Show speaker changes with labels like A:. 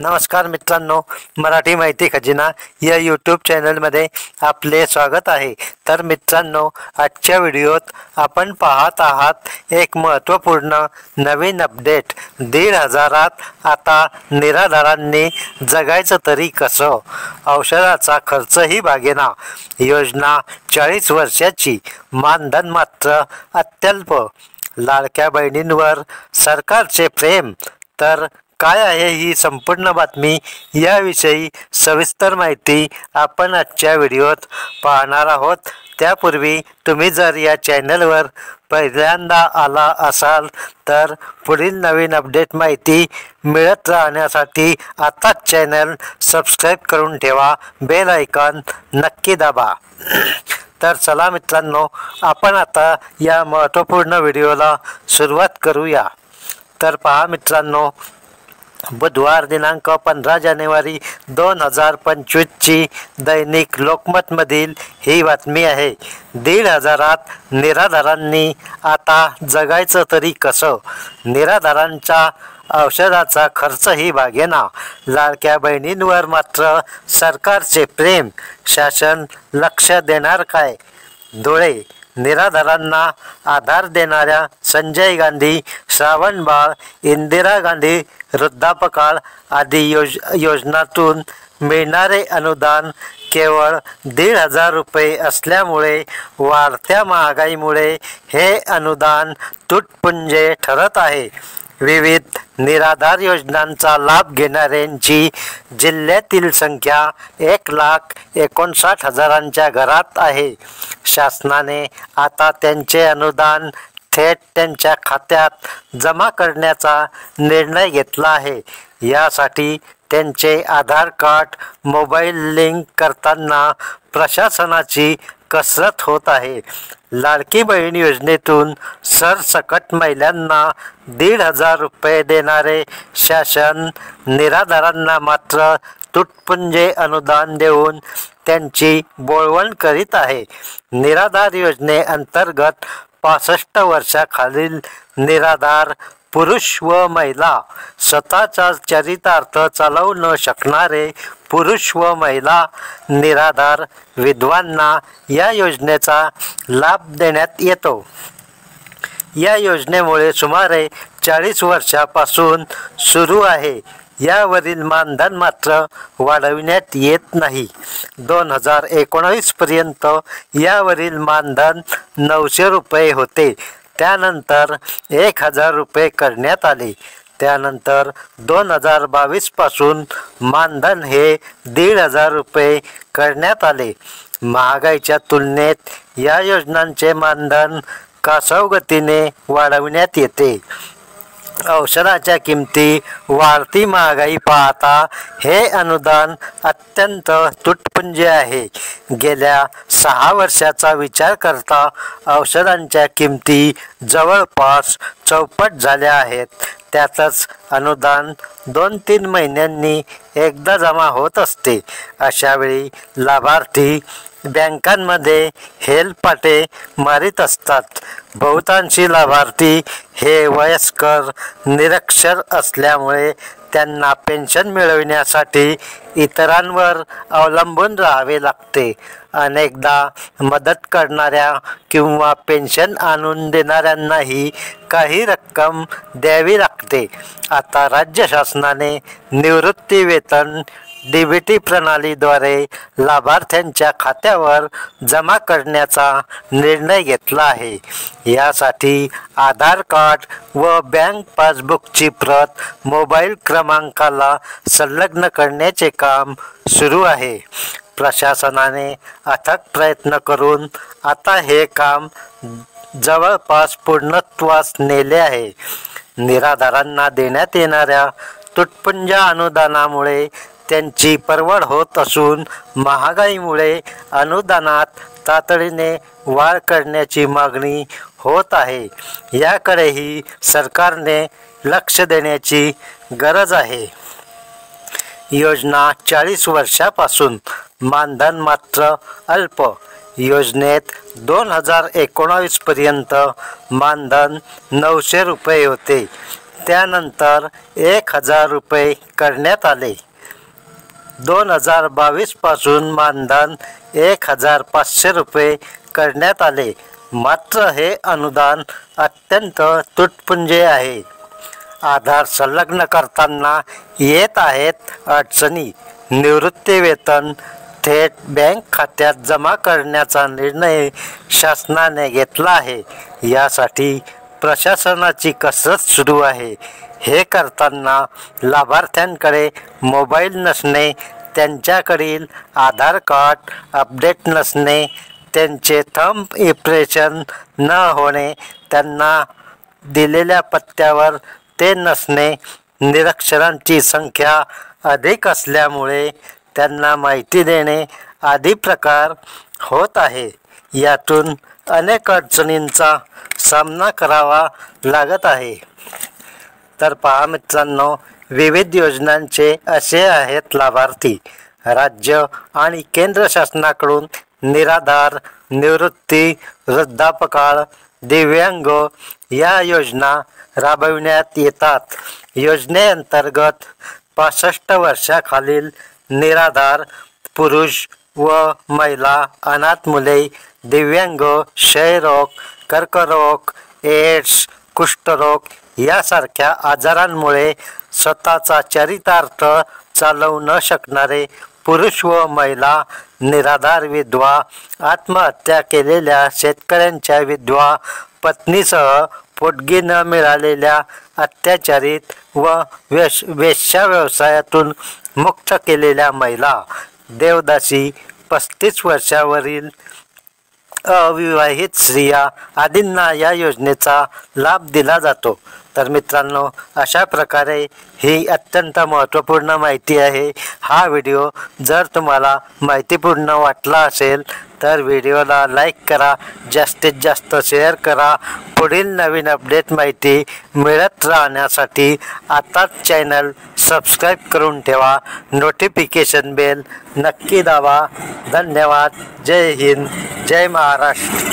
A: नमस्कार मित्रांनो, मराठी माहिती खजिना या यूट्यूब चॅनलमध्ये आपले स्वागत आहे। तर मित्रांनो, आजच्या व्हिडिओत आपण पाहत आहात एक महत्त्वपूर्ण नवीन अपडेट। 1,500त आता निराधारांनी जगायचं तरी कसं, औषधाचा खर्चही भागेना, योजना 40 वर्षाची, मानधन मात्र अत्यल्प, लाडक्या बहिणींवर सरकारचे प्रेम। तर काय आहे ही संपूर्ण बातमी, याविषयी सविस्तर माहिती आपण आजच्या व्हिडिओत पाहणार आहोत। त्यापूर्वी तुम्ही जर या चॅनलवर पहिल्यांदा आला असाल तर पुढील नवीन अपडेट माहिती मिळत राहण्यासाठी आताच चॅनल सबस्क्राईब करून ठेवा, बेल आयकॉन नक्की दाबा। तर चला मित्रांनो, आपण आता या महत्त्वपूर्ण व्हिडिओला सुरुवात करूया। तर पहा मित्रांनो, बुधवार दिनांक 15 जानेवारी 2025ची दैनिक लोकमतमधील ही बातमी आहे। 1,500त निराधारांनी आता जगायचं तरी कसं, निराधारांच्या औषधाचा खर्चही भागेना, लाडक्या बहिणींवर मात्र सरकारचे प्रेम, शासन लक्ष देणार काय? धुळे, निराधारांना आधार देणाऱ्या संजय गांधी श्रावणबाळ, इंदिरा गांधी वृद्धापकाळ आदी योजनांतून मिळणारे अनुदान केवळ 1,500 रुपये असल्यामुळे वाढत्या महागाईमुळे हे अनुदान तुटपुंजे ठरत आहे। विविध निराधार योजनांचा लाभ घेणाऱ्यांची जिल्ह्यातील संख्या 1,59,000च्या घरात आहे। शासनाने आता त्यांचे अनुदान थेट त्यांच्या खात्यात जमा करण्याचा निर्णय घेतला आहे। यासाठी त्यांचे आधार कार्ड मोबाईल लिंक करताना प्रशासनाची कसरत होत आहे। लाडकी बहीण योजनेतून सरसकट महिलांना 1,500 रुपये देणारे शासन निराधारांना मात्र तुटपुंजे अनुदान देऊन त्यांची बोळवण करीत आहे। निराधार योजनेअंतर्गत 65 वर्षाखालील निराधार पुरुष व महिला, स्वतःचा चरितार्थ चालवू न शकणारे पुरुष व महिला निराधार विधवांना या योजनेचा लाभ देण्यात येतो। या योजनेमुळे सुमारे 40 वर्षापासून सुरू आहे। यावरील मानधन मात्र वाढविण्यात येत नाही। 2019 पर्यंत यावरील मानधन 900 रुपये होते, त्यानंतर 1,000 रुपये करण्यात आले। त्यानंतर 2022 पासून मानधन हे 1,500 रुपये करण्यात आले। महागाईच्या तुलनेत या योजनांचे मानधन कासव गतीने वाढविण्यात येते। औषधाच्या किमती, वाढती महागाई पाहता हे अनुदान अत्यंत तुटपुंजे आहे। गेल्या 6 वर्षाचा विचार करता औषधांच्या किमती जवळपास चौपट झाल्या आहेत। त्यातच अनुदान 2-3 महिन्यांनी एकदा जमा होत असते। अशावेळी लाभार्थी बँकांमध्ये हेलपाटे मारीत असतात। बहुतांशी लाभार्थी हे वयस्कर, निरक्षर असल्यामुळे त्यांना पेन्शन मिळविण्यासाठी इतरांवर अवलंबून राहावे लागते। अनेकदा मदत करणाऱ्या किंवा पेन्शन आणून देणाऱ्यांनाही काही रक्कम द्यावी लागते। आता राज्य शासनाने निवृत्ती वेतन DBT प्रणालीद्वारे लाभार्थ्यांच्या खात्यावर जमा करण्याचा निर्णय घेतला आहे। यासाठी आधार कार्ड व बँक पासबुकची प्रत मोबाईल क्रमांकाला संलग्न करण्याचे काम सुरू आहे। प्रशासनाने अथक प्रयत्न करून आता हे काम जवळपास पूर्णत्वास नेले आहे। निराधारांना देण्यात येणाऱ्या तुटपुंजा अनुदानामुळे त्यांची परवड होत असून महागाईमुळे अनुदानात तातडीने वाढ करण्याची मागणी होत आहे। याकडेही सरकारने लक्ष देण्याची गरज आहे। योजना 40 वर्षापासून, मानधन मात्र अल्प। योजनेत 2019 पर्यंत मानधन 900 रुपये होते, त्यानंतर 1,000 रुपये करण्यात आले. 2022 पासून मानधन 1,500 रुपये करण्यात आले. मात्र हे अनुदान अत्यंत तुटपुंजे आहे. आधार संलग्न करताना येत आहेत अडचणी. निवृत्तीवेतन थेट बँक खात्यात जमा करण्याचा निर्णय शासनाने घेतला आहे. यासाठी प्रशासनाची कसरत सुरू आहे. हे करताना लाभार्थ्यांकडे मोबाईल नसणे, त्यांच्याकडील आधार कार्ड अपडेट नसणे, त्यांचे थंब इम्प्रेशन न होणे, त्यांना दिलेल्या पत्त्यावर ते नसणे, निरक्षरांची संख्या अधिक असल्यामुळे त्यांना माहिती देणे आदी प्रकार होत आहे. यातून अनेक अडचणींचा सामना करावा लागत आहे. तर पहा मित्रांनो, विविध योजनांचे असे आहेत लाभार्थी. राज्य आणि केंद्र शासनाकडून निराधार, निवृत्ती, वृद्धापकाळ, दिव्यांग या योजना राबविण्यात येतात. योजनेअंतर्गत 65 वर्षाखालील निराधार पुरुष व महिला, अनाथ मुले, दिव्यांग, क्षयरोग, कर्करोग, एड्स, कुष्ठरोग यासारख्या आजारांमुळे स्वतःचा चरितार्थ चालवू न शकणारे पुरुष व महिला, निराधार विधवा, आत्महत्या केलेल्या शेतकऱ्यांच्या विधवा पत्नीसह पोटगी न मिळालेल्या अत्याचारित व वेश्या व्यवसायातून मुक्त केलेल्या महिला, देवदासी, 35 वर्षावरील अविवाहित स्त्रिया आदींना या योजनेचा लाभ दिला जातो. तर मित्रांनो, अशा प्रकारे ही अत्यंत महत्त्वपूर्ण माहिती आहे. हा व्हिडिओ जर तुम्हाला माहितीपूर्ण वाटला असेल तर व्हिडिओला लाईक करा, जास्तीत जास्त शेअर करा. पुढील नवीन अपडेट माहिती मिळत राहण्यासाठी आताच चॅनल सबस्क्राईब करून ठेवा. नोटिफिकेशन बेल नक्की दाबा. धन्यवाद. जय हिंद, जय महाराष्ट्र.